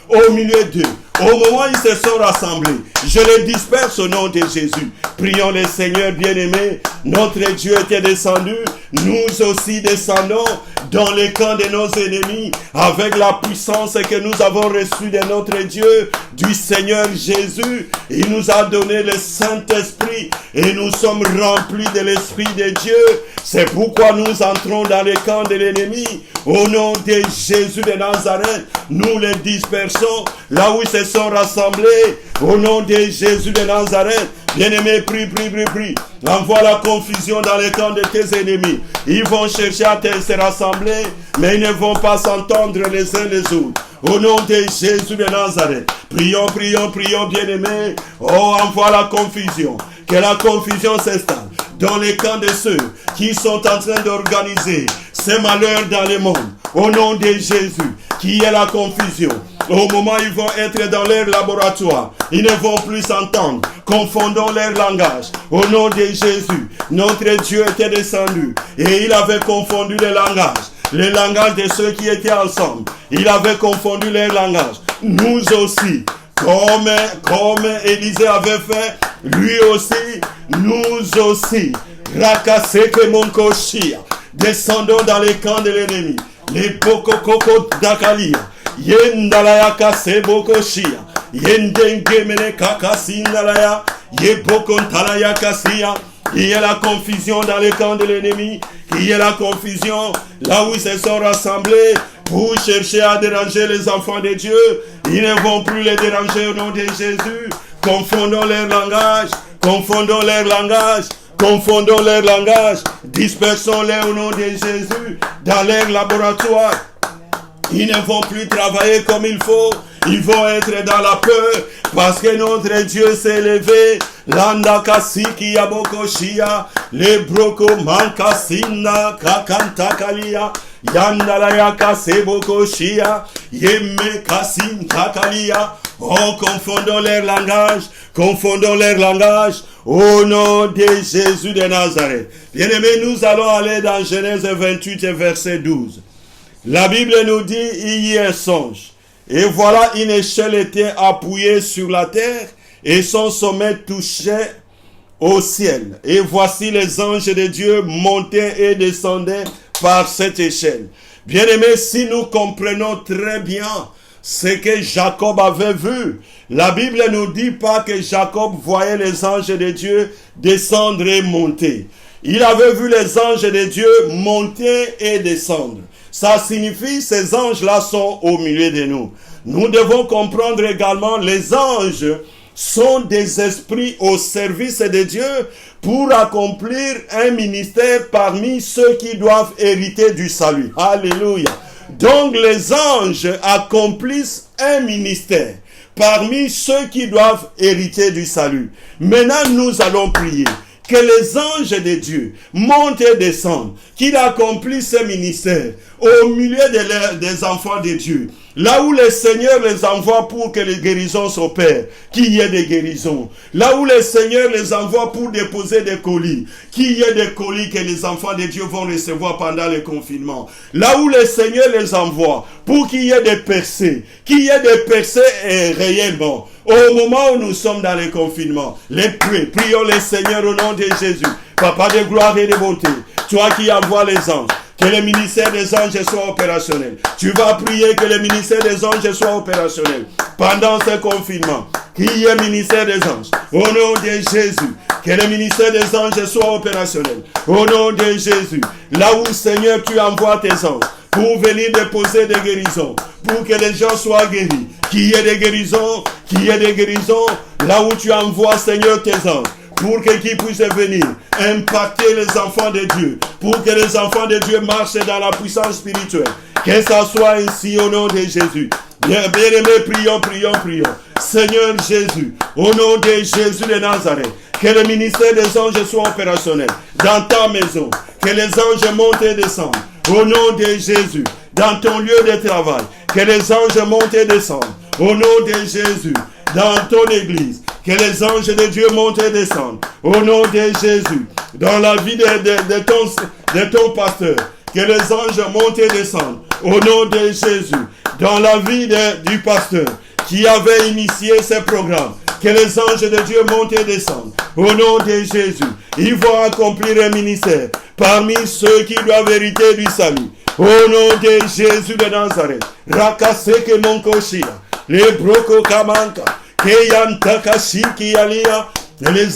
au milieu d'eux. Au moment où ils se sont rassemblés, je les disperse au nom de Jésus. Prions le Seigneur bien-aimé. Notre Dieu était descendu. Nous aussi descendons dans les camps de nos ennemis avec la puissance que nous avons reçue de notre Dieu, du Seigneur Jésus. Il nous a donné le Saint-Esprit et nous sommes remplis de l'Esprit de Dieu. C'est pourquoi nous entrons dans les camps de l'ennemi. Au nom de Jésus de Nazareth, nous les dispersons là où ils se sont rassemblés. Au nom de Jésus de Nazareth, bien-aimé, prie. Envoie la confusion dans les camps de tes ennemis. Ils vont chercher à se rassembler, mais ils ne vont pas s'entendre les uns les autres. Au nom de Jésus de Nazareth, prions, bien-aimés. Oh, envoie la confusion. Que la confusion s'installe dans les camps de ceux qui sont en train d'organiser ces malheurs dans le monde. Au nom de Jésus, qui est la confusion. Au moment où ils vont être dans leur laboratoire, ils ne vont plus s'entendre. Confondons leur langage. Au nom de Jésus, notre Dieu était descendu et il avait confondu les langages. Le langage de ceux qui étaient ensemble. Il avait confondu leur langage. Nous aussi, comme Élisée avait fait, lui aussi, nous aussi. Rakaseke monkoshia. Descendons dans les camps de l'ennemi. Les bokokoko dakalia. Yendalayaka sebokoshia. Yendengemene kakasindalaya. Yebokontalayaka siya. Il y a la confusion dans les camps de l'ennemi. Il y a la confusion là où ils se sont rassemblés pour chercher à déranger les enfants de Dieu. Ils ne vont plus les déranger au nom de Jésus. Confondons leur langage. Dispersons-les au nom de Jésus dans leur laboratoire. Ils ne vont plus travailler comme il faut. Ils vont être dans la peur parce que notre Dieu s'est élevé. Landa kasiki yabokoshia, le broko mankasina kakantakalia, yandalaya kasebokoshia, yeme kasin takalia. Oh, confondons leur langage au nom de Jésus de Nazareth. Bien-aimés, nous allons aller dans Genèse 28 verset 12. La Bible nous dit, il y a un songe. Et voilà, une échelle était appuyée sur la terre et son sommet touchait au ciel. Et voici les anges de Dieu montaient et descendaient par cette échelle. Bien-aimés, si nous comprenons très bien ce que Jacob avait vu. La Bible ne nous dit pas que Jacob voyait les anges de Dieu descendre et monter. Il avait vu les anges de Dieu monter et descendre. Ça signifie que ces anges-là sont au milieu de nous. Nous devons comprendre également les anges sont des esprits au service de Dieu pour accomplir un ministère parmi ceux qui doivent hériter du salut. Alléluia. Donc les anges accomplissent un ministère parmi ceux qui doivent hériter du salut. Maintenant, nous allons prier que les anges de Dieu montent et descendent, qu'ils accomplissent ce ministère au milieu des enfants de Dieu. Là où le Seigneur les envoie pour que les guérisons s'opèrent, qu'il y ait des guérisons. Là où le Seigneur les envoie pour déposer des colis, qu'il y ait des colis que les enfants de Dieu vont recevoir pendant le confinement. Là où le Seigneur les envoie pour qu'il y ait des percées, qu'il y ait des percées réellement. Au moment où nous sommes dans le confinement, prions le Seigneur au nom de Jésus. Papa de gloire et de bonté, toi qui envoies les anges, que le ministère des anges soit opérationnel. Tu vas prier que le ministère des anges soit opérationnel pendant ce confinement. Qu'il y ait ministère des anges. Au nom de Jésus. Que le ministère des anges soit opérationnel. Au nom de Jésus. Là où, Seigneur, tu envoies tes anges pour venir déposer des guérisons, pour que les gens soient guéris. Qu'il y ait des guérisons, qu'il y ait des guérisons. Là où tu envoies, Seigneur, tes anges, pour qu'ils puissent venir impacter les enfants de Dieu, pour que les enfants de Dieu marchent dans la puissance spirituelle. Que ça soit ainsi au nom de Jésus. Bien-aimés, prions. Seigneur Jésus, au nom de Jésus de Nazareth, que le ministère des anges soit opérationnel dans ta maison. Que les anges montent et descendent. Au nom de Jésus, dans ton lieu de travail. Que les anges montent et descendent. Au nom de Jésus, dans ton église. Que les anges de Dieu montent et descendent. Au nom de Jésus. Dans la vie de ton pasteur. Que les anges montent et descendent. Au nom de Jésus. Dans la vie du pasteur qui avait initié ce programme. Que les anges de Dieu montent et descendent. Au nom de Jésus. Ils vont accomplir un ministère parmi ceux qui doivent hériter du salut. Au nom de Jésus de Nazareth. Rakaseke monkoshia. Les broko kamanka. Les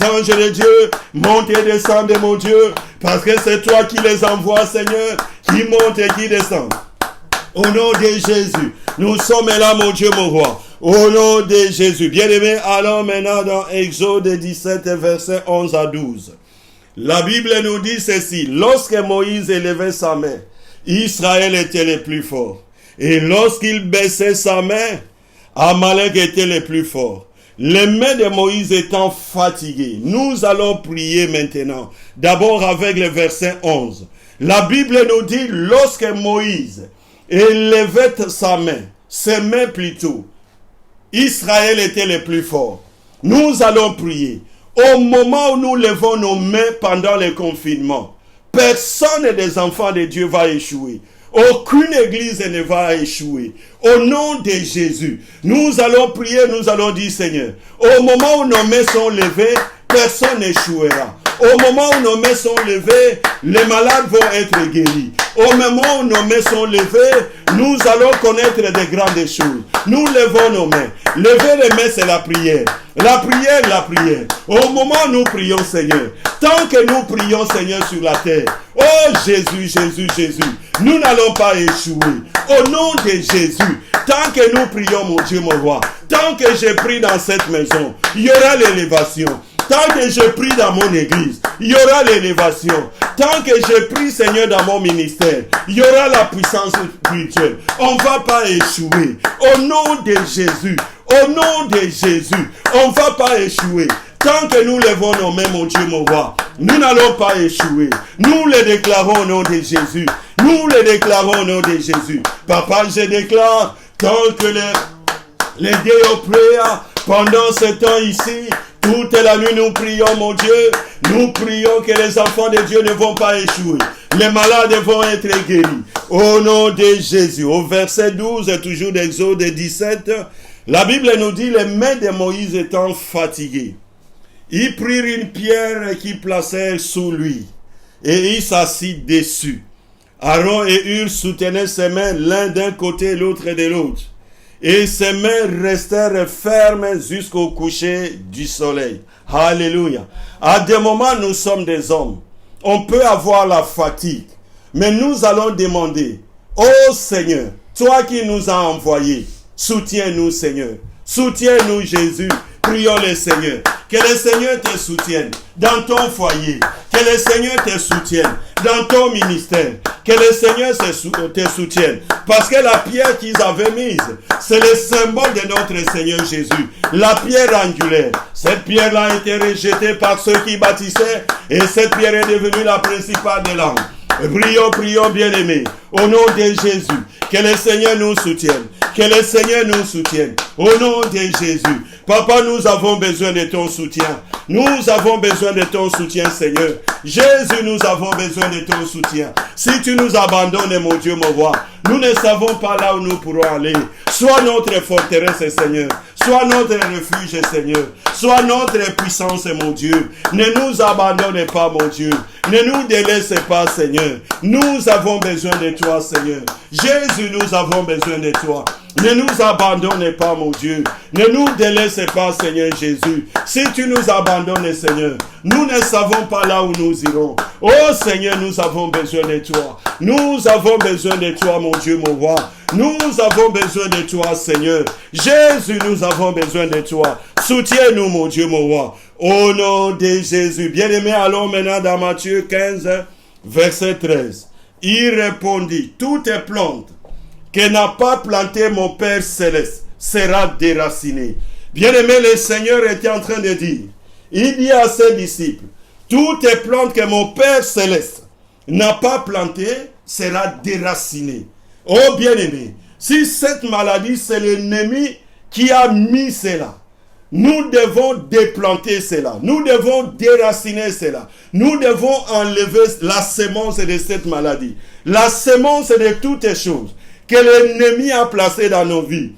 anges de Dieu montent et descendent, mon Dieu, parce que c'est toi qui les envoies, Seigneur, qui montent et qui descendent. Au nom de Jésus, nous sommes là, mon Dieu, mon roi. Au nom de Jésus. Bien-aimés, allons maintenant dans Exode 17, versets 11 à 12. La Bible nous dit ceci. Lorsque Moïse élevait sa main, Israël était le plus fort. Et lorsqu'il baissait sa main, Amalek était le plus fort. Les mains de Moïse étant fatiguées. Nous allons prier maintenant. D'abord avec le verset 11. La Bible nous dit, lorsque Moïse élevait sa main, ses mains plutôt, Israël était le plus fort. Nous allons prier. Au moment où nous levons nos mains pendant le confinement, personne des enfants de Dieu va échouer. Aucune église ne va échouer. Au nom de Jésus, nous allons prier, nous allons dire, Seigneur, au moment où nos mains sont levées, personne n'échouera. Au moment où nos mains sont levées, les malades vont être guéris. Au moment où nos mains sont levées, nous allons connaître de grandes choses. Nous levons nos mains. Lever les mains, c'est la prière. La prière. Au moment où nous prions, Seigneur, tant que nous prions, Seigneur, sur la terre, oh Jésus, nous n'allons pas échouer. Au nom de Jésus, tant que nous prions, mon Dieu, mon roi, tant que je prie dans cette maison, il y aura l'élévation. Tant que je prie dans mon église, il y aura l'élévation. Tant que je prie, Seigneur, dans mon ministère, il y aura la puissance spirituelle. On ne va pas échouer. Au nom de Jésus, on ne va pas échouer. Tant que nous levons nos mains, mon Dieu, mon roi, nous n'allons pas échouer. Nous le déclarons au nom de Jésus. Papa, je déclare, tant que les day of prayer, pendant ce temps ici, toute la nuit, nous prions, mon Dieu. Nous prions que les enfants de Dieu ne vont pas échouer. Les malades vont être guéris. Au nom de Jésus. Au verset 12, toujours d'Exode 17, la Bible nous dit, les mains de Moïse étant fatiguées, ils prirent une pierre qu'ils placèrent sous lui, et il s'assit dessus. Aaron et Hur soutenaient ses mains l'un d'un côté et l'autre de l'autre. et ses mains restèrent fermes jusqu'au coucher du soleil. Alléluia. À des moments, nous sommes des hommes. On peut avoir la fatigue, mais nous allons demander, ô Seigneur, toi qui nous as envoyés, soutiens-nous, Seigneur. Soutiens-nous, Jésus. Prions le Seigneur. Que le Seigneur te soutienne dans ton foyer. Que le Seigneur te soutienne dans ton ministère. Que le Seigneur te soutienne. Parce que la pierre qu'ils avaient mise, c'est le symbole de notre Seigneur Jésus. La pierre angulaire. Cette pierre-là a été rejetée par ceux qui bâtissaient. Et cette pierre est devenue la principale des langues. Prions, bien-aimés, au nom de Jésus, que le Seigneur nous soutienne, que le Seigneur nous soutienne, au nom de Jésus. Papa, nous avons besoin de ton soutien, nous avons besoin de ton soutien, Seigneur. Jésus, nous avons besoin de ton soutien. Si tu nous abandonnes, mon Dieu, mon roi, nous ne savons pas là où nous pourrons aller. Sois notre forteresse, Seigneur. Sois notre refuge, Seigneur. Sois notre puissance, mon Dieu. Ne nous abandonne pas, mon Dieu. Ne nous délaisse pas, Seigneur. Nous avons besoin de toi, Seigneur. Jésus, nous avons besoin de toi. Ne nous abandonne pas, mon Dieu. Ne nous délaisse pas, Seigneur Jésus. Si tu nous abandonnes, Seigneur, nous ne savons pas là où nous irons. Oh Seigneur, nous avons besoin de toi. Nous avons besoin de toi, mon Dieu, mon roi. Nous avons besoin de toi, Seigneur. Jésus, nous avons besoin de toi. Soutiens-nous, mon Dieu, mon roi. Au nom de Jésus. Bien-aimé, allons maintenant dans Matthieu 15, verset 13. Il répondit, toute plante que n'a pas planté mon Père Céleste sera déracinée. Bien-aimé, le Seigneur était en train de dire, il dit à ses disciples, toute plante que mon Père Céleste n'a pas plantée sera déracinée. Oh bien-aimé, si cette maladie, c'est l'ennemi qui a mis cela, nous devons déplanter cela. Nous devons déraciner cela. Nous devons enlever la semence de cette maladie. La semence de toutes les choses que l'ennemi a placées dans nos vies,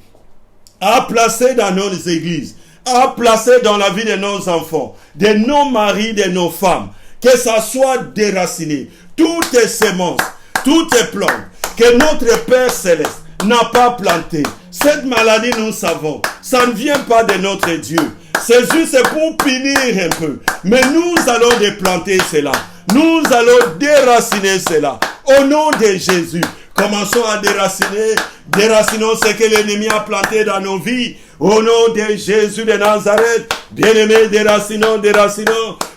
a placées dans nos églises, a placées dans la vie de nos enfants, de nos maris, de nos femmes. Que ça soit déraciné. Toutes les semences, toutes les plantes que notre Père Céleste n'a pas plantées. Cette maladie, nous savons, ça ne vient pas de notre Dieu. C'est juste pour punir un peu. Mais nous allons déplanter cela. Nous allons déraciner cela. Au nom de Jésus, commençons à déraciner. Déracinons ce que l'ennemi a planté dans nos vies. Au nom de Jésus de Nazareth, bien-aimé, déracinons.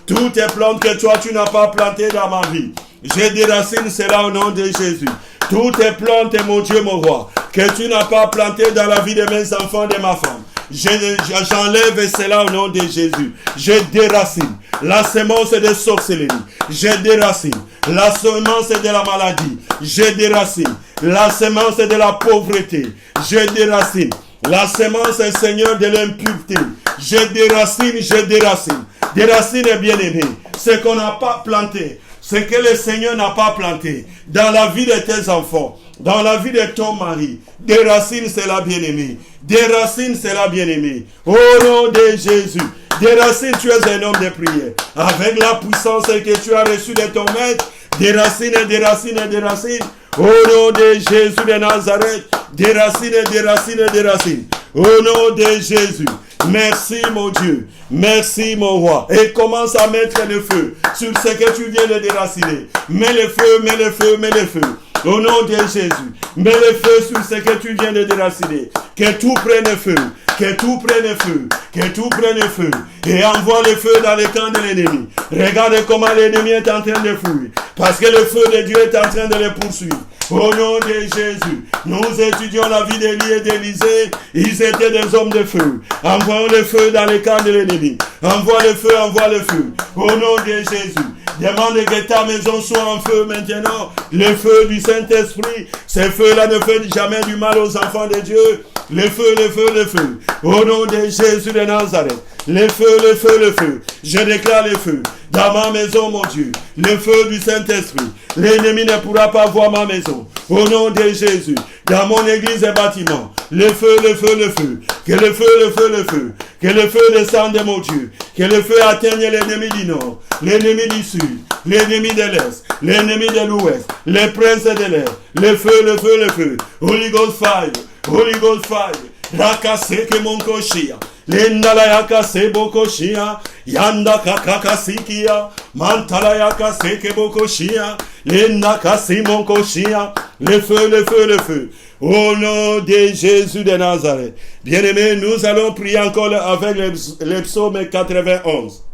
Toutes les plantes que toi, tu n'as pas plantées dans ma vie. Je déracine cela au nom de Jésus. Toutes les plantes, mon Dieu, mon roi, que tu n'as pas plantées dans la vie de mes enfants, de ma femme. J'enlève cela au nom de Jésus. Je déracine la semence de sorcellerie. Je déracine la semence de la maladie. Je déracine la semence de la pauvreté. Je déracine la semence, Seigneur, de l'impureté. Je déracine. Déracine, bien-aimé, ce qu'on n'a pas planté. Ce que le Seigneur n'a pas planté dans la vie de tes enfants, dans la vie de ton mari. Déracine cela, bien-aimé. Déracine cela, bien-aimé. Au nom de Jésus. Déracine, tu es un homme de prière. Avec la puissance que tu as reçue de ton maître. Déracine. Au nom de Jésus de Nazareth. Déracine. Au nom de Jésus. Merci mon Dieu, merci mon roi. Et commence à mettre le feu sur ce que tu viens de déraciner. Mets le feu. Au nom de Jésus, mets le feu sur ce que tu viens de déraciner. Que tout prenne feu. Et envoie le feu dans le camp de l'ennemi. Regarde comment l'ennemi est en train de fuir. Parce que le feu de Dieu est en train de le poursuivre. Au nom de Jésus, nous étudions la vie d'Élie et d'Élisée. Ils étaient des hommes de feu. Envoyons le feu dans le camp de l'ennemi. Envoie le feu. Au nom de Jésus. Demande que ta maison soit en feu maintenant. Le feu du Saint-Esprit. Ce feu-là ne fait jamais du mal aux enfants de Dieu. Le feu. Au nom de Jésus de Nazareth. Le feu. Je déclare le feu. Dans ma maison, mon Dieu. Le feu du Saint-Esprit. L'ennemi ne pourra pas voir ma maison. Au nom de Jésus. Dans mon église et bâtiment. Le feu. Que le feu. Que le feu descende, mon Dieu. Que le feu atteigne l'ennemi du nord. L'ennemi du sud. L'ennemi de l'est. L'ennemi de l'ouest. Les princes de l'air. Le feu. Holy Ghost fire. Rakaseke monkoshia. Lendala yakase bokoshia. Yanda kakakasikia. Mantala yakaseke bokoshia. Lenda kasi monkoshia. Le feu, le feu, le feu. Au nom de Jésus de Nazareth. Bien-aimés, nous allons prier encore avec les psaumes 91.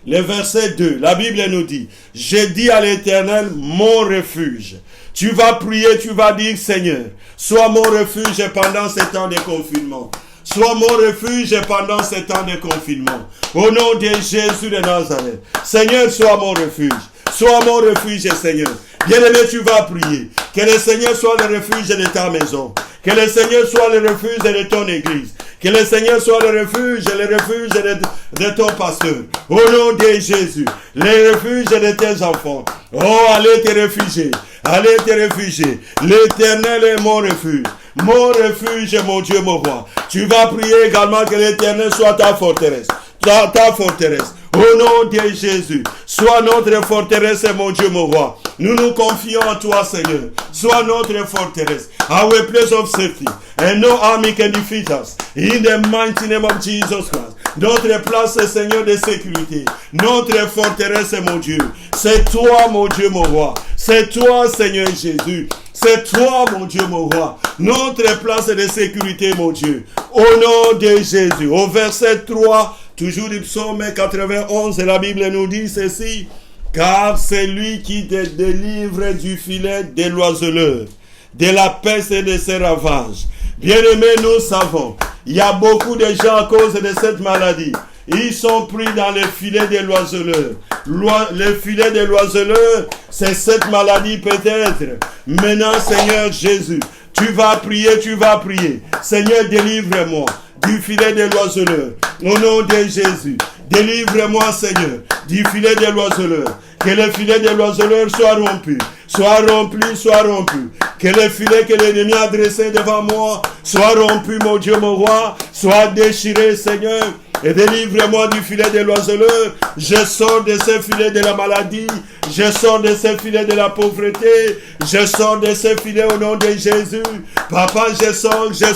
Le verset 2, la Bible nous dit, j'ai dit à l'Éternel, mon refuge. Tu vas prier, tu vas dire, Seigneur, sois mon refuge pendant ces temps de confinement. Sois mon refuge pendant ces temps de confinement. Au nom de Jésus de Nazareth. Seigneur, sois mon refuge. Sois mon refuge, Seigneur. Bien-aimé, tu vas prier. Que le Seigneur soit le refuge de ta maison. Que le Seigneur soit le refuge de ton église. Que le Seigneur soit le refuge de ton pasteur. Au nom de Jésus. Le refuge de tes enfants. Oh, allez te réfugier. Allez te réfugier. L'Éternel est mon refuge. Mon refuge, mon Dieu, mon roi. Tu vas prier également que l'Éternel soit ta forteresse. Ta forteresse. Au nom de Jésus, sois notre forteresse, mon Dieu, mon roi. Nous nous confions en toi, Seigneur. Sois notre forteresse. Our place of safety. And no army can defeat us. In the mighty name of Jesus Christ. Notre place, Seigneur, de sécurité. Notre forteresse, mon Dieu. C'est toi, mon Dieu, mon roi. C'est toi, Seigneur Jésus. C'est toi, mon Dieu, mon roi. Notre place de sécurité, mon Dieu. Au nom de Jésus. Au verset 3, toujours du psaume 91, la Bible nous dit ceci. Car c'est lui qui te délivre du filet de l'oiseleur, de la peste et de ses ravages. Bien-aimés, nous savons, il y a beaucoup de gens à cause de cette maladie. Ils sont pris dans le filet de l'oiseleur. Le filet de l'oiseleur, c'est cette maladie peut-être. Maintenant, Seigneur Jésus, tu vas prier, tu vas prier. Seigneur, délivre-moi du filet de l'oiseleur. Au nom de Jésus, délivre-moi, Seigneur, du filet de l'oiseleur. Que le filet de l'oiseleur soit rompu. Soit rempli, soit rompu. Que le filet que l'ennemi a dressé devant moi soit rompu, mon Dieu, mon roi. Soit déchiré, Seigneur. Et délivre-moi du filet de l'oiseleur. Je sors de ce filet de la maladie. Je sors de ce filet de la pauvreté. Je sors de ce filet au nom de Jésus. Papa, je sors. Je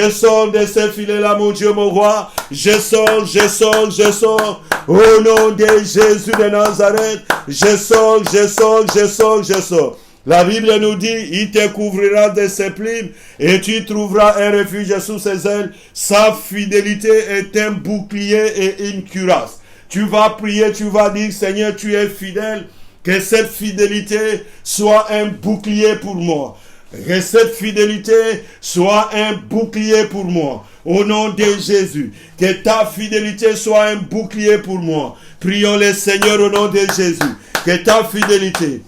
sors de ce filet-là, mon Dieu, mon roi. Je sors. Au nom de Jésus de Nazareth. Je sors. La Bible nous dit, il te couvrira de ses plumes et tu trouveras un refuge sous ses ailes. Sa fidélité est un bouclier et une cuirasse. Tu vas prier, tu vas dire, Seigneur, tu es fidèle. Que cette fidélité soit un bouclier pour moi. Que cette fidélité soit un bouclier pour moi. Au nom de Jésus. Que ta fidélité soit un bouclier pour moi. Prions le Seigneur au nom de Jésus. Que ta fidélité,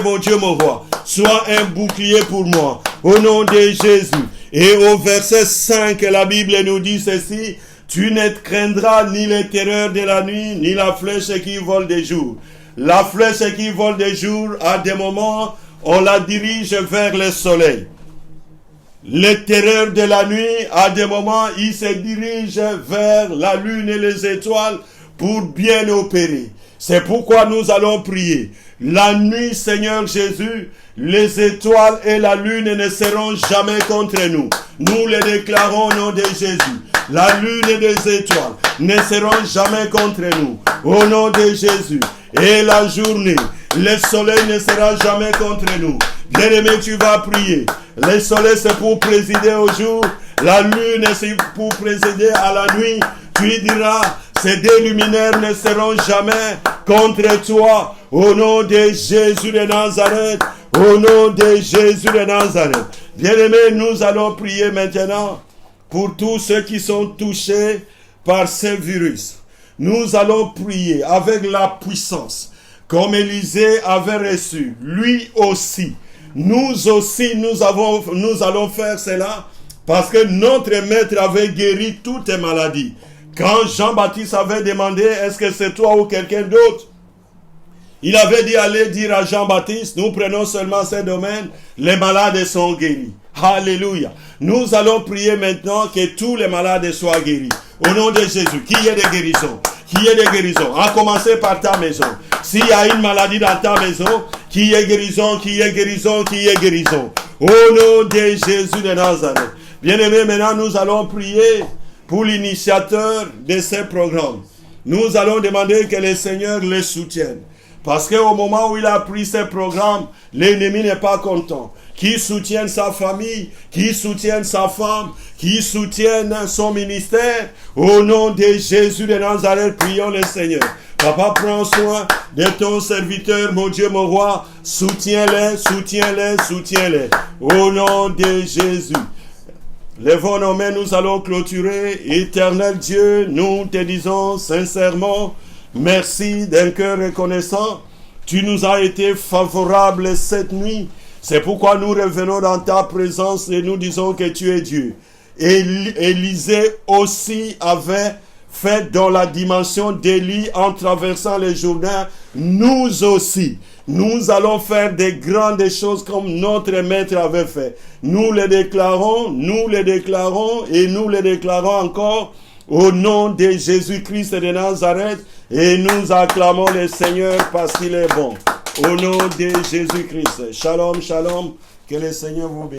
mon Dieu, mon roi, soit un bouclier pour moi. Au nom de Jésus. Et au verset 5, la Bible nous dit ceci. Tu ne craindras ni les terreurs de la nuit, ni la flèche qui vole de jour. La flèche qui vole de jour, à des moments, on la dirige vers le soleil. Les terreurs de la nuit, à des moments, il se dirige vers la lune et les étoiles pour bien opérer. C'est pourquoi nous allons prier. La nuit, Seigneur Jésus, les étoiles et la lune ne seront jamais contre nous. Nous les déclarons au nom de Jésus. La lune et les étoiles ne seront jamais contre nous. Au nom de Jésus. Et la journée, le soleil ne sera jamais contre nous. Bien-aimé, tu vas prier. Le soleil, c'est pour présider au jour. La lune, c'est pour présider à la nuit. Tu diras, ces deux luminaires ne seront jamais contre toi. Au nom de Jésus de Nazareth. Au nom de Jésus de Nazareth. Bien-aimés, nous allons prier maintenant pour tous ceux qui sont touchés par ce virus. Nous allons prier avec la puissance comme Élisée avait reçu. Lui aussi. Nous aussi, nous allons faire cela parce que notre maître avait guéri toutes les maladies. Quand Jean-Baptiste avait demandé, est-ce que c'est toi ou quelqu'un d'autre? Il avait dit, allez dire à Jean-Baptiste, nous prenons seulement ces domaines, les malades sont guéris. Alléluia. Nous allons prier maintenant que tous les malades soient guéris. Au nom de Jésus, qu'il y ait des guérisons. Qu'il y ait des guérisons. À commencer par ta maison. S'il y a une maladie dans ta maison, qu'il y ait guérison, qu'il y ait guérison, qu'il y ait guérison. Au nom de Jésus de Nazareth. Bien-aimés, maintenant nous allons prier pour l'initiateur de ces programmes. Nous allons demander que le Seigneur les soutienne. Parce qu'au moment où il a pris ces programmes, l'ennemi n'est pas content. Qui soutienne sa famille, qui soutienne sa femme, qui soutienne son ministère. Au nom de Jésus de Nazareth, prions le Seigneur. Papa, prends soin de ton serviteur, mon Dieu, mon roi. Soutiens-les, soutiens-les, soutiens-les. Au nom de Jésus. Lèvons nos mains, nous allons clôturer. Éternel Dieu, nous te disons sincèrement, merci d'un cœur reconnaissant. Tu nous as été favorable cette nuit. C'est pourquoi nous revenons dans ta présence et nous disons que tu es Dieu. Élisée aussi avait fait dans la dimension d'Élie en traversant le Jourdain. Nous aussi, nous allons faire des grandes choses comme notre maître avait fait. Nous les déclarons et nous les déclarons encore au nom de Jésus-Christ de Nazareth et nous acclamons le Seigneur parce qu'il est bon. Au nom de Jésus-Christ. Shalom, shalom. Que le Seigneur vous bénisse.